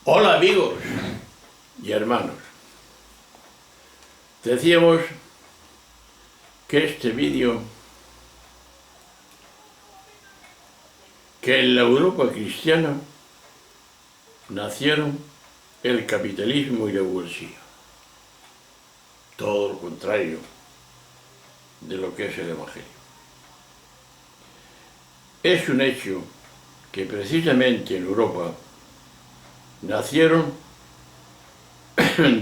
Hola amigos y hermanos, decíamos que este vídeo, que en la Europa cristiana nacieron el capitalismo y la burguesía, todo lo contrario de lo que es el Evangelio. Es un hecho que precisamente en Europa nacieron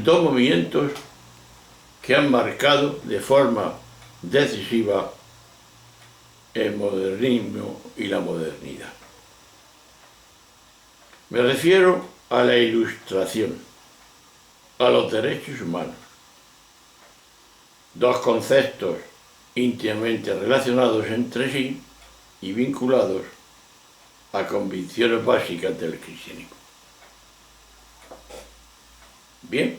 dos movimientos que han marcado de forma decisiva el modernismo y la modernidad. Me refiero a la Ilustración, a los derechos humanos, dos conceptos íntimamente relacionados entre sí y vinculados a convicciones básicas del cristianismo. Bien,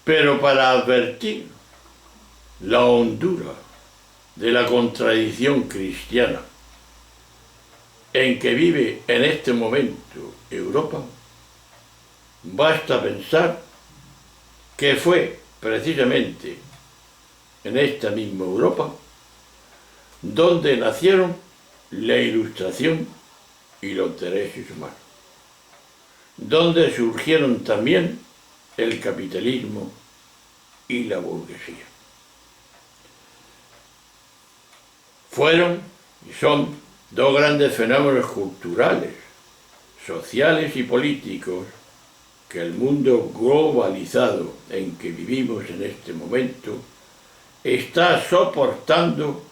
pero para advertir la hondura de la contradicción cristiana en que vive en este momento Europa, basta pensar que fue precisamente en esta misma Europa donde nacieron la Ilustración y los derechos humanos, donde surgieron también el capitalismo y la burguesía. Fueron y son dos grandes fenómenos culturales, sociales y políticos que el mundo globalizado en que vivimos en este momento está soportando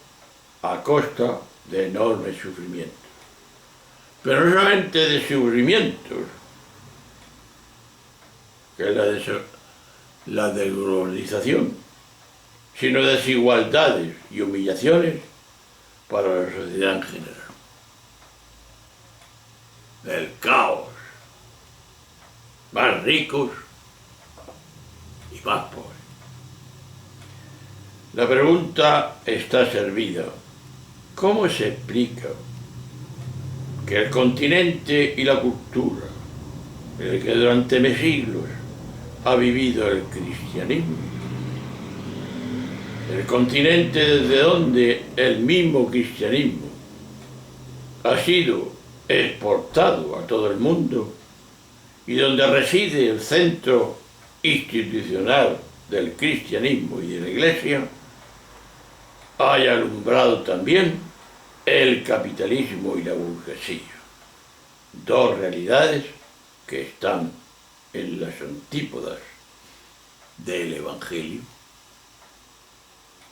a costa de enormes sufrimientos. Pero no solamente de sufrimientos, que es la desglobalización, sino desigualdades y humillaciones para la sociedad en general. El caos, más ricos y más pobres. La pregunta está servida. ¿Cómo se explica que el continente y la cultura, en el que durante siglos ha vivido el cristianismo, el continente desde donde el mismo cristianismo ha sido exportado a todo el mundo y donde reside el centro institucional del cristianismo y de la Iglesia, haya alumbrado también el capitalismo y la burguesía, dos realidades que están en las antípodas del Evangelio?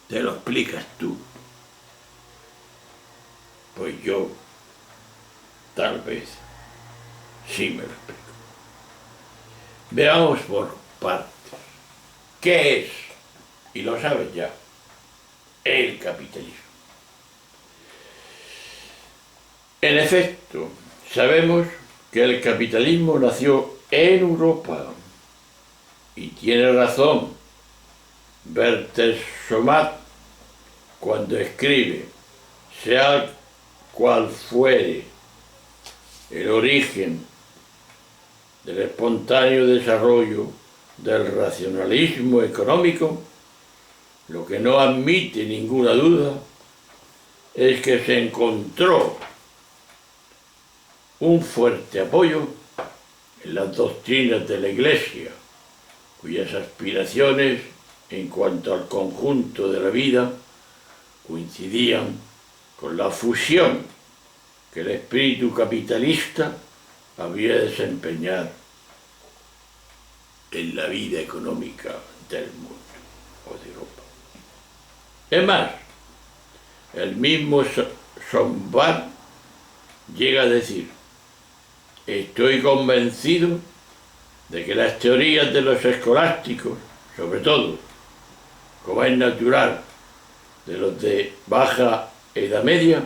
¿Te lo explicas tú? Pues yo, tal vez, sí me lo explico. Veamos por partes. ¿Qué es? Y lo sabes ya, el capitalismo. En efecto, sabemos que el capitalismo nació en Europa y tiene razón Bertelsmann cuando escribe: sea cual fuere el origen del espontáneo desarrollo del racionalismo económico, lo que no admite ninguna duda es que se encontró un fuerte apoyo en las doctrinas de la Iglesia, cuyas aspiraciones en cuanto al conjunto de la vida coincidían con la fusión que el espíritu capitalista había de desempeñar en la vida económica del mundo o de Europa. Es más, el mismo Sombart llega a decir: estoy convencido de que las teorías de los escolásticos, sobre todo, como es natural, de los de baja Edad Media,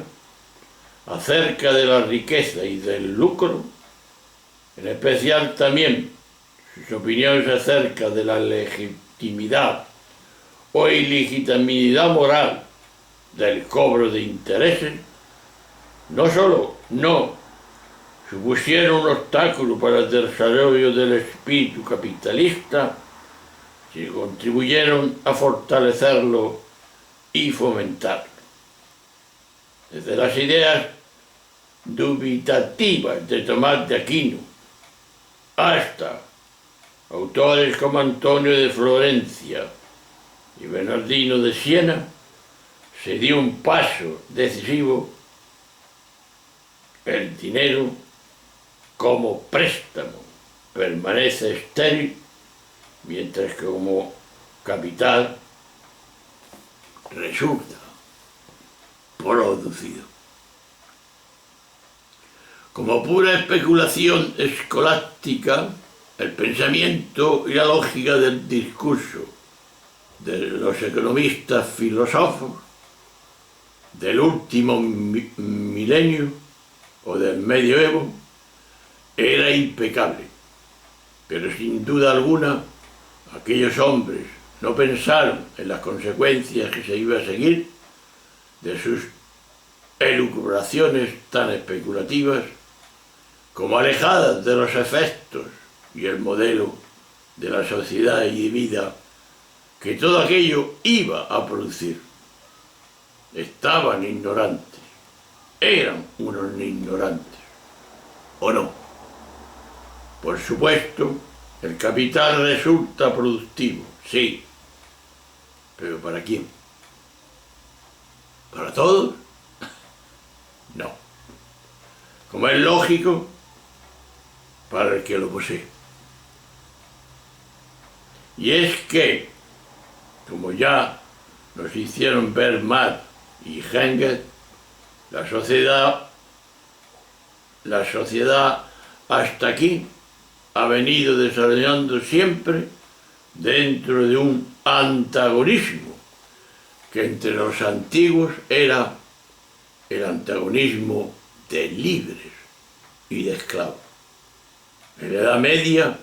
acerca de la riqueza y del lucro, en especial también sus opiniones acerca de la legitimidad o ilegitimidad moral del cobro de intereses, no solo no supusieron un obstáculo para el desarrollo del espíritu capitalista, sino contribuyeron a fortalecerlo y fomentarlo. Desde las ideas dubitativas de Tomás de Aquino hasta autores como Antonio de Florencia y Bernardino de Siena, se dio un paso decisivo: el dinero como préstamo permanece estéril, mientras que como capital resulta producido. Como pura especulación escolástica, el pensamiento y la lógica del discurso de los economistas filósofos del último milenio o del medioevo era impecable, pero sin duda alguna aquellos hombres no pensaron en las consecuencias que se iba a seguir de sus elucubraciones tan especulativas, como alejadas de los efectos y el modelo de la sociedad y de vida que todo aquello iba a producir. Estaban ignorantes, eran unos ignorantes, ¿o no? Por supuesto, el capital resulta productivo, sí, pero ¿para quién? ¿Para todos? No. Como es lógico, para el que lo posee. Y es que, como ya nos hicieron ver Marx y Engels, la sociedad hasta aquí ha venido desarrollando siempre dentro de un antagonismo que entre los antiguos era el antagonismo de libres y de esclavos. En la Edad Media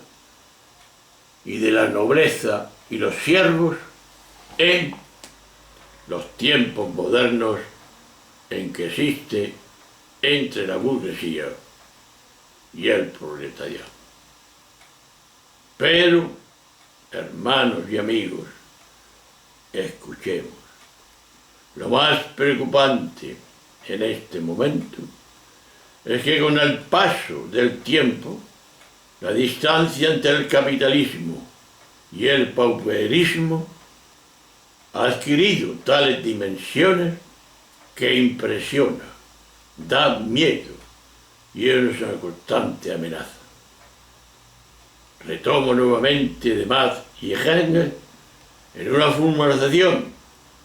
y de la nobleza y los siervos en los tiempos modernos en que existe entre la burguesía y el proletariado. Pero, hermanos y amigos, escuchemos. Lo más preocupante en este momento es que con el paso del tiempo, la distancia entre el capitalismo y el pauperismo ha adquirido tales dimensiones que impresiona, da miedo y es una constante amenaza. Retomo nuevamente de Marx y Engels en una formulación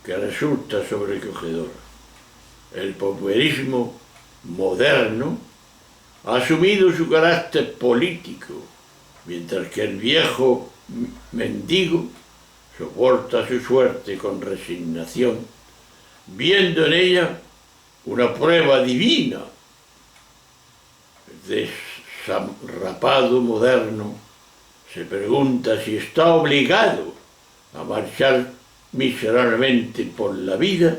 que resulta sobrecogedora. El pauperismo moderno ha asumido su carácter político, mientras que el viejo mendigo soporta su suerte con resignación, viendo en ella una prueba divina. El desarrapado moderno se pregunta si está obligado a marchar miserablemente por la vida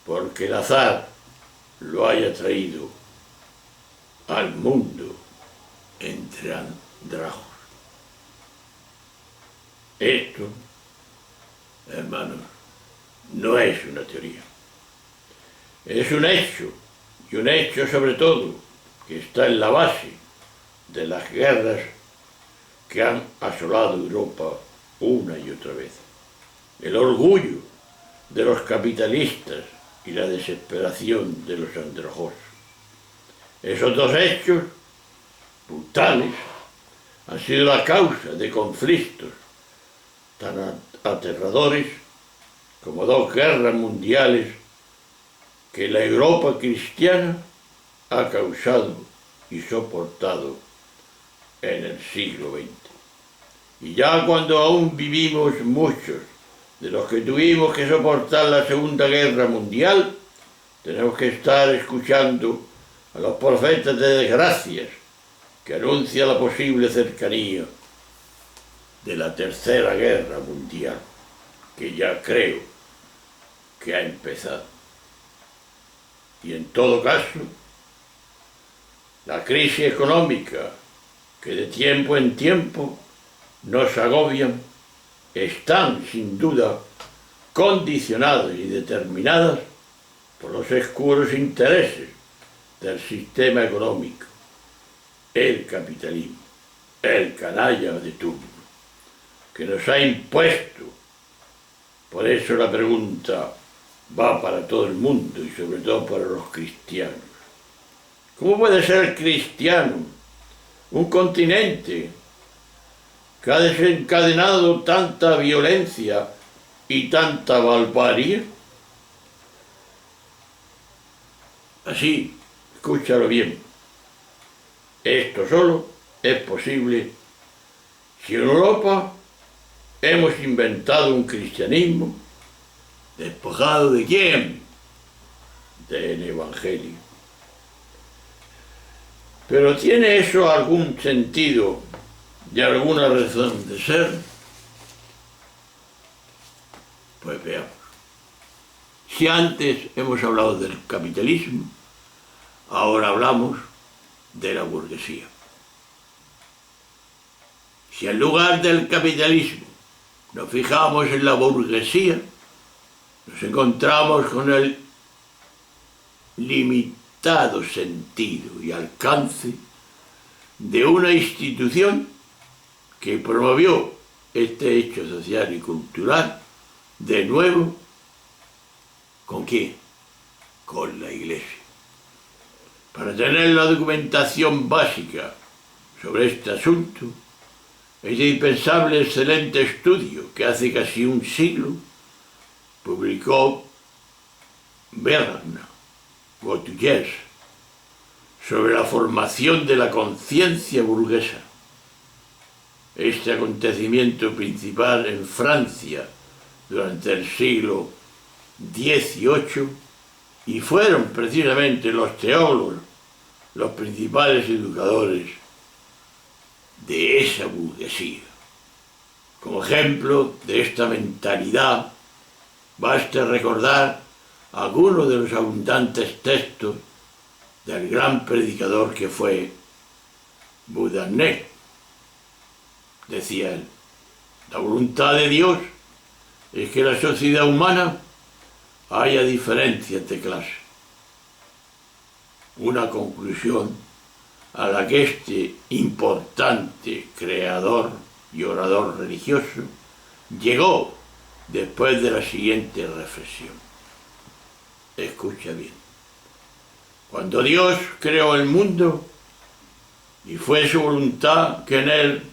porque el azar lo haya traído al mundo entre andrajos. Esto, hermanos, no es una teoría. Es un hecho, y un hecho sobre todo, que está en la base de las guerras que han asolado Europa una y otra vez. El orgullo de los capitalistas y la desesperación de los andrajosos. Esos dos hechos brutales han sido la causa de conflictos tan aterradores como dos guerras mundiales que la Europa cristiana ha causado y soportado en el siglo XX. Y ya cuando aún vivimos muchos de los que tuvimos que soportar la Segunda Guerra Mundial, tenemos que estar escuchando a los profetas de desgracias que anuncian la posible cercanía de la Tercera Guerra Mundial, que ya creo que ha empezado. Y en todo caso, La crisis económica que de tiempo en tiempo nos agobian están sin duda condicionadas y determinadas por los oscuros intereses del sistema económico, el capitalismo, el canalla de turno, que nos ha impuesto. Por eso la pregunta va para todo el mundo y sobre todo para los cristianos. ¿Cómo puede ser cristiano un continente que ha desencadenado tanta violencia y tanta barbarie? Así, escúchalo bien, esto solo es posible si en Europa hemos inventado un cristianismo despojado ¿de quién? Del Evangelio. Pero ¿tiene eso algún sentido y alguna razón de ser? Pues veamos. Si antes hemos hablado del capitalismo, ahora hablamos de la burguesía. Si en lugar del capitalismo nos fijamos en la burguesía, nos encontramos con el limitado sentido y alcance de una institución que promovió este hecho social y cultural, de nuevo, ¿con quién? Con la Iglesia. Para tener la documentación básica sobre este asunto, es indispensable el excelente estudio que hace casi un siglo publicó Bernard Gauthier sobre la formación de la conciencia burguesa. Este acontecimiento principal en Francia durante el siglo XVIII, y fueron precisamente los teólogos los principales educadores de esa burguesía. Como ejemplo de esta mentalidad, basta recordar algunos de los abundantes textos del gran predicador que fue Bourdieu. Decía él, la voluntad de Dios es que en la sociedad humana haya diferencias de clase. Una conclusión a la que este importante creador y orador religioso llegó después de la siguiente reflexión. Escucha bien. Cuando Dios creó el mundo y fue su voluntad que en él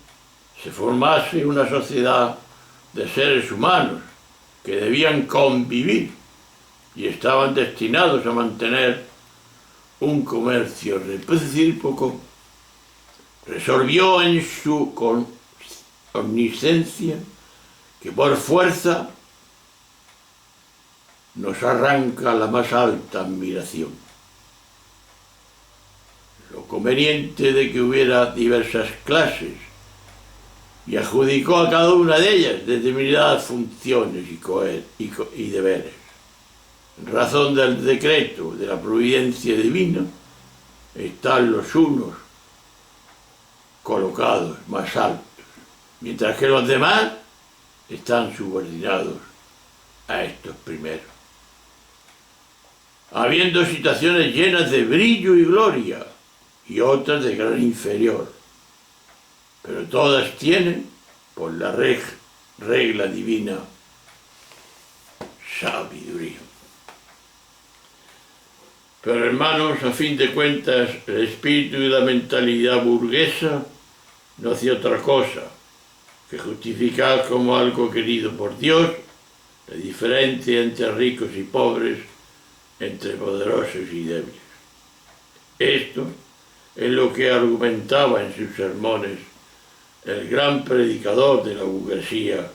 se formase una sociedad de seres humanos que debían convivir y estaban destinados a mantener un comercio recíproco, resolvió en su omnisciencia que por fuerza nos arranca la más alta admiración. Lo conveniente de que hubiera diversas clases y adjudicó a cada una de ellas determinadas funciones y deberes. En razón del decreto de la providencia divina, están los unos colocados más altos, mientras que los demás están subordinados a estos primeros. Habiendo situaciones llenas de brillo y gloria y otras de gran inferior, pero todas tienen, por la regla divina, sabiduría. Pero hermanos, a fin de cuentas, el espíritu y la mentalidad burguesa no hacía otra cosa que justificar como algo querido por Dios la diferencia entre ricos y pobres, entre poderosos y débiles. Esto es lo que argumentaba en sus sermones el gran predicador de la burguesía,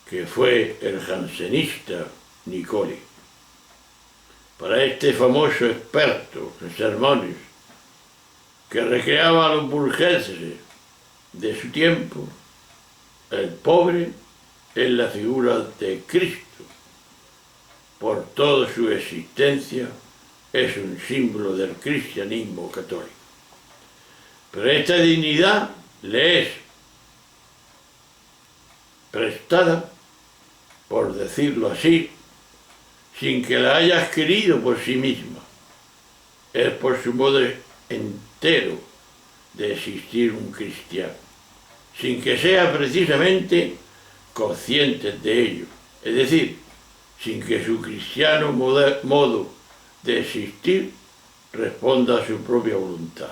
que fue el jansenista Nicole. Para este famoso experto en sermones, que recreaba a los burgueses de su tiempo, el pobre es la figura de Cristo. Por toda su existencia es un símbolo del cristianismo católico. Pero esta dignidad le es prestada, por decirlo así, sin que la haya adquirido por sí misma. Es por su modo entero de existir un cristiano, sin que sea precisamente consciente de ello, es decir, sin que su cristiano modo de existir responda a su propia voluntad.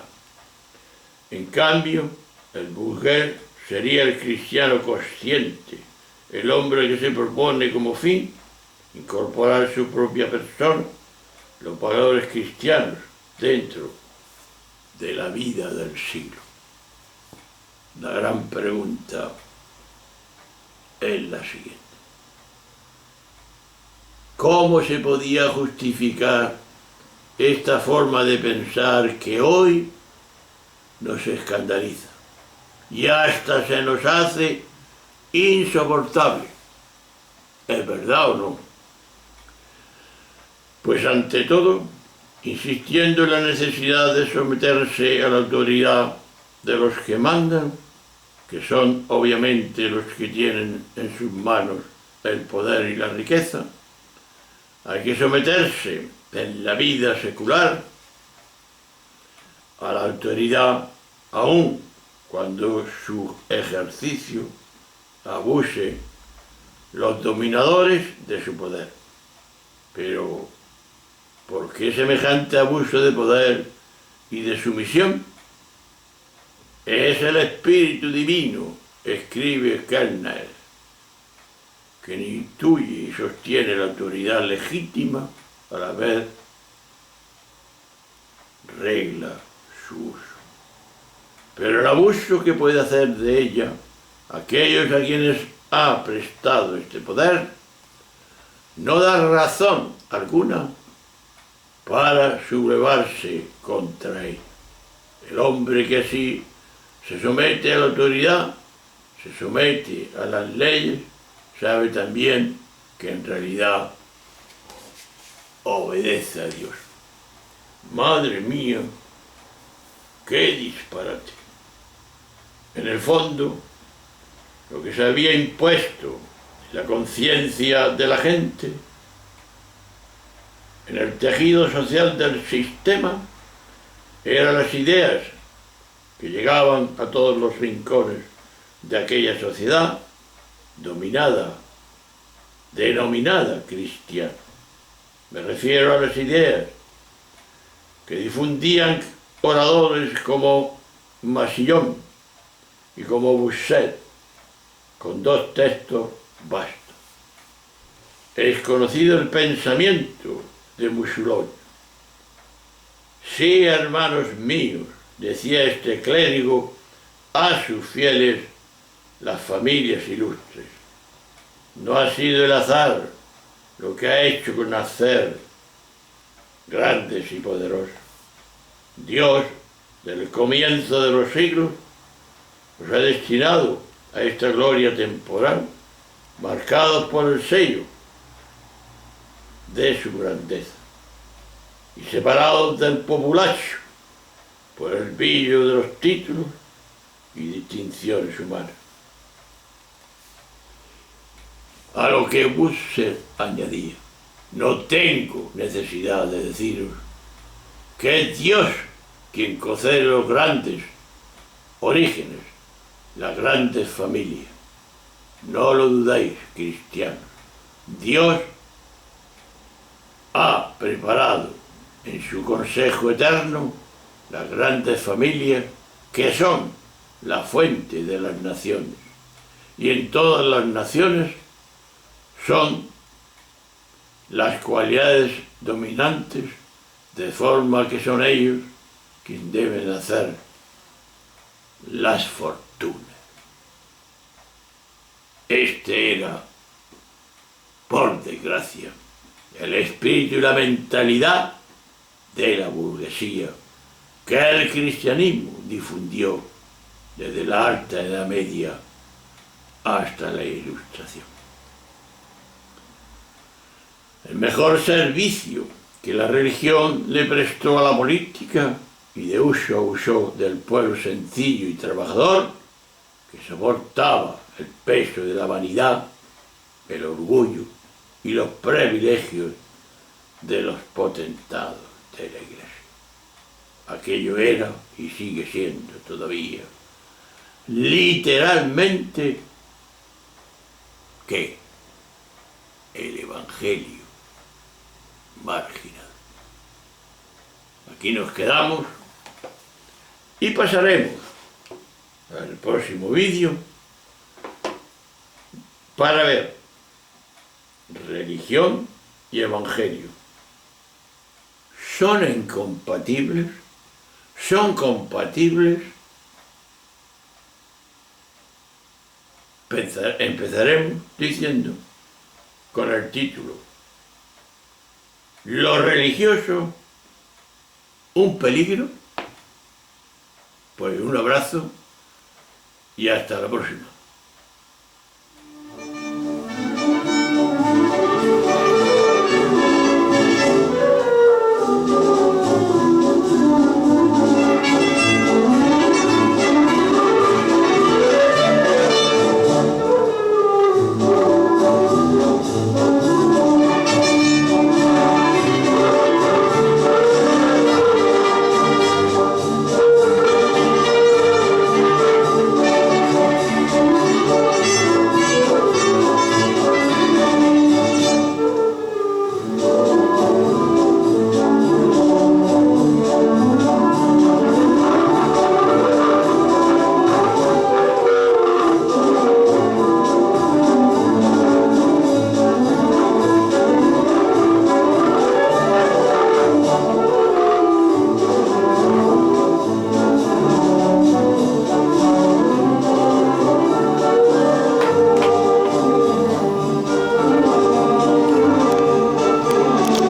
En cambio, el burgués sería el cristiano consciente, el hombre que se propone como fin incorporar en su propia persona los valores cristianos dentro de la vida del siglo. La gran pregunta es la siguiente: ¿cómo se podía justificar esta forma de pensar que hoy nos escandaliza y hasta se nos hace insoportable? ¿Es verdad o no? Pues ante todo, insistiendo en la necesidad de someterse a la autoridad de los que mandan, que son obviamente los que tienen en sus manos el poder y la riqueza, hay que someterse en la vida secular a la autoridad, aun cuando su ejercicio abuse los dominadores de su poder. Pero, ¿por qué semejante abuso de poder y de sumisión? Es el Espíritu Divino, escribe Kellner, quien intuye y sostiene la autoridad legítima a la vez regla su uso. Pero el abuso que puede hacer de ella aquellos a quienes ha prestado este poder no da razón alguna para sublevarse contra él. El hombre que así se somete a la autoridad, se somete a las leyes, sabe también que en realidad obedece a Dios. Madre mía, qué disparate. En el fondo, lo que se había impuesto en la conciencia de la gente, en el tejido social del sistema, eran las ideas que llegaban a todos los rincones de aquella sociedad denominada cristiana. Me refiero a las ideas que difundían oradores como Massillon y como Bossuet, con 2 textos basta. Es conocido el pensamiento de Mousseline. Sí, hermanos míos, decía este clérigo a sus fieles, las familias ilustres, no ha sido el azar lo que ha hecho nacer grandes y poderosos. Dios, desde el comienzo de los siglos, os ha destinado a esta gloria temporal, marcados por el sello de su grandeza y separados del populacho por el brillo de los títulos y distinciones humanas. A lo que Bossuet añadía: no tengo necesidad de deciros que es Dios quien concede los grandes orígenes, las grandes familias. No lo dudéis, cristianos. Dios ha preparado en su consejo eterno las grandes familias que son la fuente de las naciones, y en todas las naciones son las cualidades dominantes, de forma que son ellos quienes deben hacer las fortunas. Este era, por desgracia, el espíritu y la mentalidad de la burguesía que el cristianismo difundió desde la Alta Edad Media hasta la Ilustración. El mejor servicio que la religión le prestó a la política y de uso a uso del pueblo sencillo y trabajador que soportaba el peso de la vanidad, el orgullo y los privilegios de los potentados de la Iglesia. Aquello era, y sigue siendo todavía, literalmente, ¿qué? El Evangelio marginal. Aquí nos quedamos y pasaremos al próximo vídeo para ver religión y evangelio. ¿Son incompatibles? ¿Son compatibles? Empezaremos diciendo con el título: ¿lo religioso un peligro? Pues un abrazo y hasta la próxima.